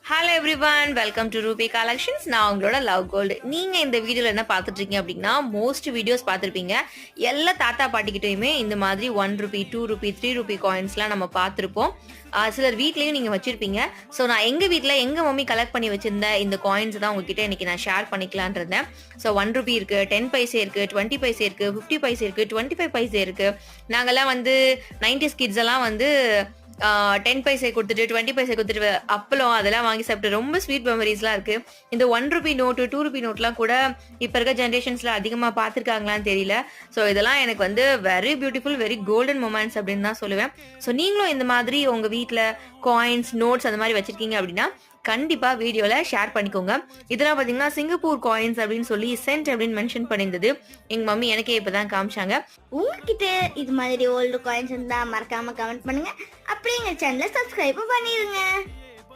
Hello everyone, welcome to Ruby collections. நான் உங்களோட love gold. நீங்க இந்த வீடியோல என்ன பார்த்துட்டு இருக்கீங்க அப்படின்னா, மோஸ்ட் வீடியோஸ் பார்த்துருப்பீங்க. எல்லா தாத்தா பாட்டிக்கிட்டையுமே இந்த மாதிரி ₹1, ₹2, ₹3 காயின்ஸ்லாம் நம்ம பார்த்துருப்போம். சிலர் வீட்லயும் நீங்க வச்சிருப்பீங்க. ஸோ நான் எங்க வீட்டில் எங்க மம்மி கலெக்ட் பண்ணி வச்சிருந்த இந்த காயின்ஸ் தான் உங்ககிட்ட இன்னைக்கு நான் ஷேர் பண்ணிக்கலான் இருந்தேன். ஸோ ₹1 இருக்கு, 10 பைசே இருக்கு, 20 பைசே இருக்கு, 50 பைசே இருக்கு, 25 பைசே இருக்கு. நாங்கெல்லாம் வந்து 90s கிட்ஸ் எல்லாம் வந்து 10 பைசே கொடுத்துட்டு 20 பைசே கொடுத்துட்டு அப்பளம் அதெல்லாம் வாங்கி சாப்பிட்டு ரொம்ப ஸ்வீட் மெமரிஸ்லாம் இருக்கு. இந்த ₹1 நோட்டு, ₹2 நோட்லாம் கூட இப்ப இருக்க ஜென்ரேஷன்ஸ்ல அதிகமா பார்த்துருக்காங்களான்னு தெரியல. ஸோ இதெல்லாம் எனக்கு வந்து very beautiful, very golden moments அப்படின்னு தான் சொல்லுவேன். ஸோ நீங்களும் இந்த மாதிரி உங்க வீட்டில் காயின்ஸ், நோட்ஸ் அந்த மாதிரி வச்சிருக்கீங்க அப்படின்னா கண்டிப்பா வீடியோல ஷேர் பண்ணிக்கோங்க. இதெல்லாம் பாத்தீங்கன்னா சிங்கப்பூர் காயின்ஸ் அப்படின்னு சொல்லி சென்ட் அப்படின்னு மென்ஷன் பண்ணியிருந்தது. எங்க மம்மி எனக்கே இப்பதான் காமிச்சாங்க. உங்ககிட்ட இது மாதிரி ஓல்டு காயின்ஸ் இருந்தா மறக்காம கமெண்ட் பண்ணுங்க. அப்படியே எங்க சேனலை சப்ஸ்கிரைப் பண்ணிருங்க.